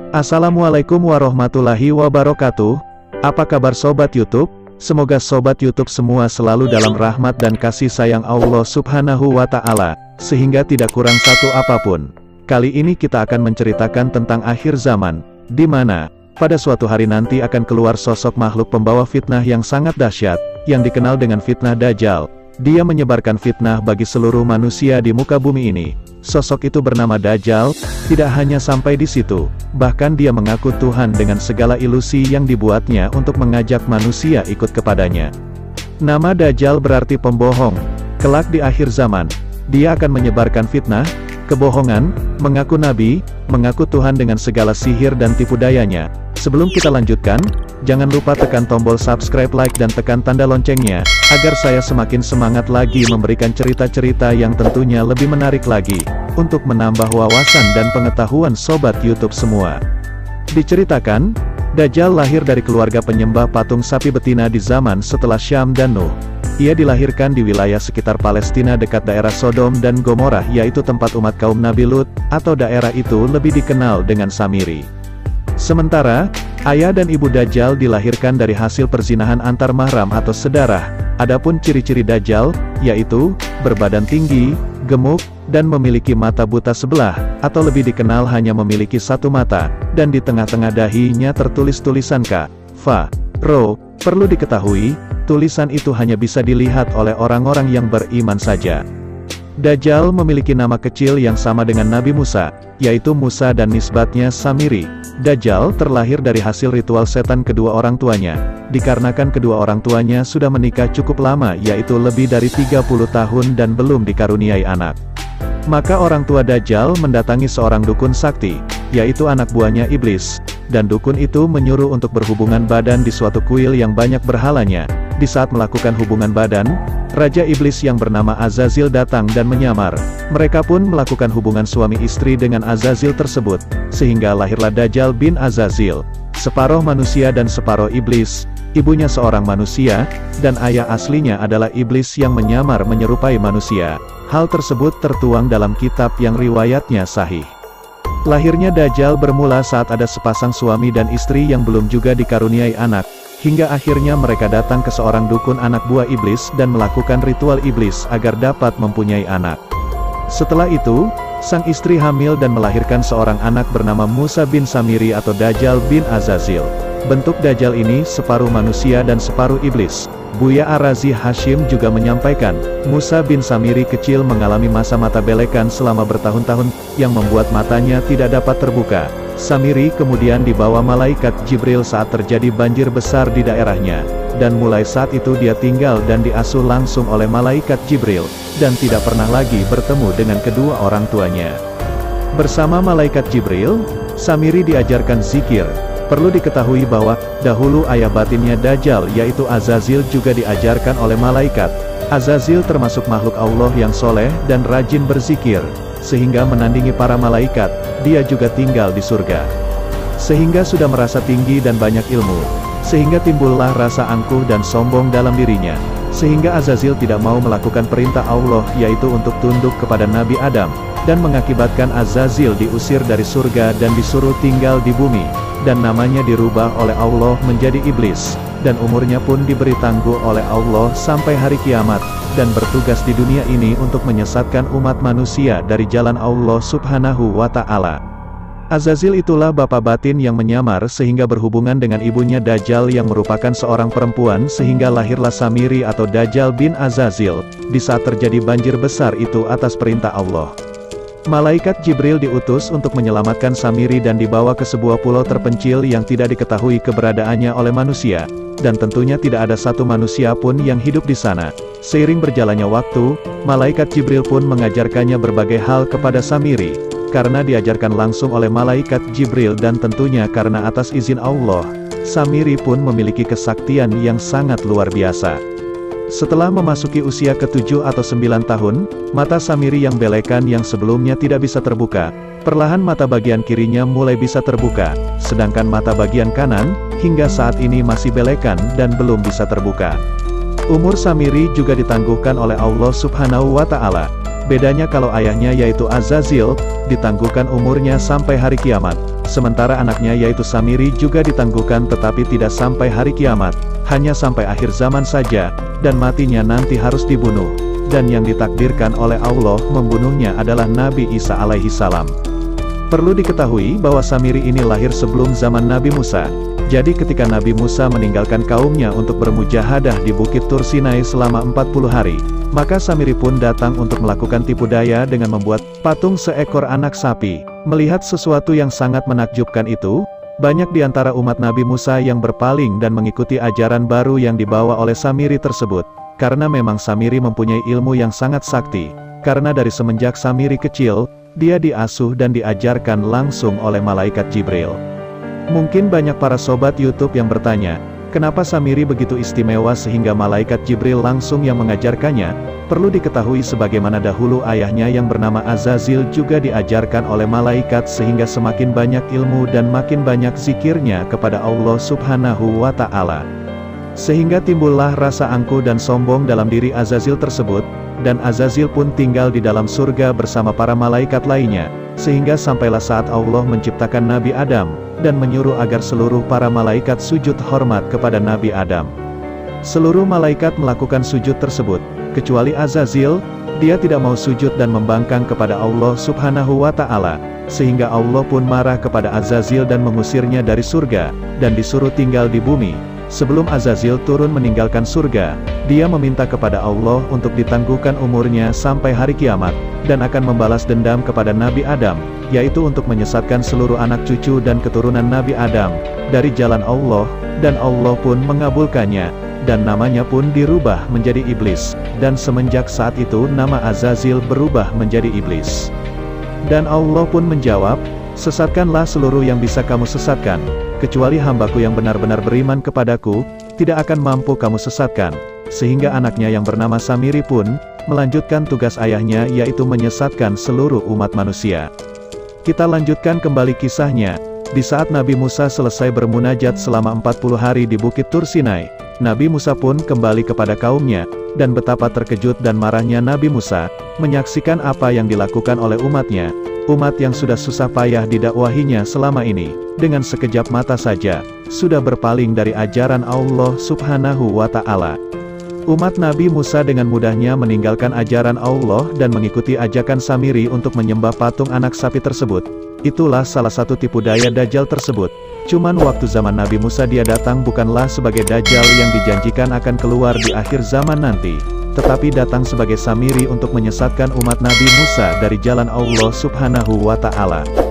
Assalamualaikum warahmatullahi wabarakatuh. Apa kabar Sobat YouTube? Semoga Sobat YouTube semua selalu dalam rahmat dan kasih sayang Allah Subhanahu wa Ta'ala, sehingga tidak kurang satu apapun. Kali ini kita akan menceritakan tentang akhir zaman, di mana pada suatu hari nanti akan keluar sosok makhluk pembawa fitnah yang sangat dahsyat, yang dikenal dengan fitnah Dajjal. Dia menyebarkan fitnah bagi seluruh manusia di muka bumi ini. Sosok itu bernama Dajjal. Tidak hanya sampai di situ, bahkan dia mengaku Tuhan dengan segala ilusi yang dibuatnya untuk mengajak manusia ikut kepadanya. Nama Dajjal berarti pembohong. Kelak di akhir zaman, dia akan menyebarkan fitnah, kebohongan, mengaku nabi, mengaku Tuhan dengan segala sihir dan tipu dayanya. Sebelum kita lanjutkan, jangan lupa tekan tombol subscribe, like dan tekan tanda loncengnya, agar saya semakin semangat lagi memberikan cerita-cerita yang tentunya lebih menarik lagi, untuk menambah wawasan dan pengetahuan Sobat YouTube semua. Diceritakan, Dajjal lahir dari keluarga penyembah patung sapi betina di zaman setelah Syam dan Nuh. Ia dilahirkan di wilayah sekitar Palestina dekat daerah Sodom dan Gomorrah, yaitu tempat umat kaum Nabi Lut, atau daerah itu lebih dikenal dengan Samiri. Sementara, ayah dan ibu Dajjal dilahirkan dari hasil perzinahan antar mahram atau sedarah. Adapun ciri-ciri Dajjal, yaitu berbadan tinggi, gemuk, dan memiliki mata buta sebelah, atau lebih dikenal hanya memiliki satu mata, dan di tengah-tengah dahinya tertulis tulisan K, Fa, Ro. Perlu diketahui, tulisan itu hanya bisa dilihat oleh orang-orang yang beriman saja. Dajjal memiliki nama kecil yang sama dengan Nabi Musa, yaitu Musa, dan nisbatnya Samiri. Dajjal terlahir dari hasil ritual setan kedua orang tuanya, dikarenakan kedua orang tuanya sudah menikah cukup lama, yaitu lebih dari 30 tahun dan belum dikaruniai anak. Maka orang tua Dajjal mendatangi seorang dukun sakti, yaitu anak buahnya Iblis, dan dukun itu menyuruh untuk berhubungan badan di suatu kuil yang banyak berhalanya. Di saat melakukan hubungan badan, Raja Iblis yang bernama Azazil datang dan menyamar. Mereka pun melakukan hubungan suami istri dengan Azazil tersebut, sehingga lahirlah Dajjal bin Azazil, separuh manusia dan separuh iblis. Ibunya seorang manusia, dan ayah aslinya adalah iblis yang menyamar menyerupai manusia. Hal tersebut tertuang dalam kitab yang riwayatnya sahih. Lahirnya Dajjal bermula saat ada sepasang suami dan istri yang belum juga dikaruniai anak, hingga akhirnya mereka datang ke seorang dukun anak buah iblis dan melakukan ritual iblis agar dapat mempunyai anak. Setelah itu, sang istri hamil dan melahirkan seorang anak bernama Musa bin Samiri atau Dajjal bin Azazil. Bentuk Dajjal ini separuh manusia dan separuh iblis. Buya Ar-Razi Hashim juga menyampaikan, Musa bin Samiri kecil mengalami masa mata belekan selama bertahun-tahun, yang membuat matanya tidak dapat terbuka. Samiri kemudian dibawa malaikat Jibril saat terjadi banjir besar di daerahnya, dan mulai saat itu dia tinggal dan diasuh langsung oleh malaikat Jibril, dan tidak pernah lagi bertemu dengan kedua orang tuanya. Bersama malaikat Jibril, Samiri diajarkan zikir. Perlu diketahui bahwa, dahulu ayah batinnya Dajjal yaitu Azazil juga diajarkan oleh malaikat. Azazil termasuk makhluk Allah yang soleh dan rajin berzikir, sehingga menandingi para malaikat. Dia juga tinggal di surga, sehingga sudah merasa tinggi dan banyak ilmu, sehingga timbullah rasa angkuh dan sombong dalam dirinya, sehingga Azazil tidak mau melakukan perintah Allah, yaitu untuk tunduk kepada Nabi Adam, dan mengakibatkan Azazil diusir dari surga dan disuruh tinggal di bumi, dan namanya dirubah oleh Allah menjadi iblis, dan umurnya pun diberi tangguh oleh Allah sampai hari kiamat, dan bertugas di dunia ini untuk menyesatkan umat manusia dari jalan Allah Subhanahu wa Ta'ala. Azazil itulah bapa batin yang menyamar sehingga berhubungan dengan ibunya Dajjal yang merupakan seorang perempuan, sehingga lahirlah Samiri atau Dajjal bin Azazil, di saat terjadi banjir besar itu atas perintah Allah. Malaikat Jibril diutus untuk menyelamatkan Samiri dan dibawa ke sebuah pulau terpencil yang tidak diketahui keberadaannya oleh manusia, dan tentunya tidak ada satu manusia pun yang hidup di sana. Seiring berjalannya waktu, malaikat Jibril pun mengajarkannya berbagai hal kepada Samiri, karena diajarkan langsung oleh malaikat Jibril dan tentunya karena atas izin Allah. Samiri pun memiliki kesaktian yang sangat luar biasa. Setelah memasuki usia ke-7 atau 9 tahun, mata Samiri yang belekan yang sebelumnya tidak bisa terbuka, perlahan mata bagian kirinya mulai bisa terbuka, sedangkan mata bagian kanan, hingga saat ini masih belekan dan belum bisa terbuka. Umur Samiri juga ditangguhkan oleh Allah Subhanahu wa Ta'ala. Bedanya kalau ayahnya yaitu Azazil, ditangguhkan umurnya sampai hari kiamat, sementara anaknya yaitu Samiri juga ditangguhkan tetapi tidak sampai hari kiamat, hanya sampai akhir zaman saja, dan matinya nanti harus dibunuh. Dan yang ditakdirkan oleh Allah membunuhnya adalah Nabi Isa alaihi salam. Perlu diketahui bahwa Samiri ini lahir sebelum zaman Nabi Musa. Jadi ketika Nabi Musa meninggalkan kaumnya untuk bermujahadah di Bukit Tur Sinai selama 40 hari, maka Samiri pun datang untuk melakukan tipu daya dengan membuat patung seekor anak sapi. Melihat sesuatu yang sangat menakjubkan itu, banyak di antara umat Nabi Musa yang berpaling dan mengikuti ajaran baru yang dibawa oleh Samiri tersebut. Karena memang Samiri mempunyai ilmu yang sangat sakti. Karena dari semenjak Samiri kecil, dia diasuh dan diajarkan langsung oleh malaikat Jibril. Mungkin banyak para sobat YouTube yang bertanya, kenapa Samiri begitu istimewa sehingga malaikat Jibril langsung yang mengajarkannya? Perlu diketahui sebagaimana dahulu ayahnya yang bernama Azazil juga diajarkan oleh malaikat sehingga semakin banyak ilmu dan makin banyak zikirnya kepada Allah Subhanahu wa Ta'ala. Sehingga timbullah rasa angkuh dan sombong dalam diri Azazil tersebut, dan Azazil pun tinggal di dalam surga bersama para malaikat lainnya, sehingga sampailah saat Allah menciptakan Nabi Adam, dan menyuruh agar seluruh para malaikat sujud hormat kepada Nabi Adam. Seluruh malaikat melakukan sujud tersebut, kecuali Azazil, dia tidak mau sujud dan membangkang kepada Allah Subhanahu wa Ta'ala, sehingga Allah pun marah kepada Azazil dan mengusirnya dari surga, dan disuruh tinggal di bumi. Sebelum Azazil turun meninggalkan surga, dia meminta kepada Allah untuk ditangguhkan umurnya sampai hari kiamat, dan akan membalas dendam kepada Nabi Adam, yaitu untuk menyesatkan seluruh anak cucu dan keturunan Nabi Adam, dari jalan Allah, dan Allah pun mengabulkannya, dan namanya pun dirubah menjadi Iblis, dan semenjak saat itu nama Azazil berubah menjadi Iblis. Dan Allah pun menjawab, sesatkanlah seluruh yang bisa kamu sesatkan, kecuali hambaku yang benar-benar beriman kepadaku, tidak akan mampu kamu sesatkan. Sehingga anaknya yang bernama Samiri pun, melanjutkan tugas ayahnya yaitu menyesatkan seluruh umat manusia. Kita lanjutkan kembali kisahnya. Di saat Nabi Musa selesai bermunajat selama 40 hari di Bukit Tur Sinai, Nabi Musa pun kembali kepada kaumnya, dan betapa terkejut dan marahnya Nabi Musa, menyaksikan apa yang dilakukan oleh umatnya, umat yang sudah susah payah didakwahinya selama ini, dengan sekejap mata saja, sudah berpaling dari ajaran Allah Subhanahu wa Ta'ala. Umat Nabi Musa dengan mudahnya meninggalkan ajaran Allah dan mengikuti ajakan Samiri untuk menyembah patung anak sapi tersebut. Itulah salah satu tipu daya Dajjal tersebut. Cuman waktu zaman Nabi Musa dia datang bukanlah sebagai Dajjal yang dijanjikan akan keluar di akhir zaman nanti, tetapi datang sebagai Samiri untuk menyesatkan umat Nabi Musa dari jalan Allah Subhanahu wa Ta'ala.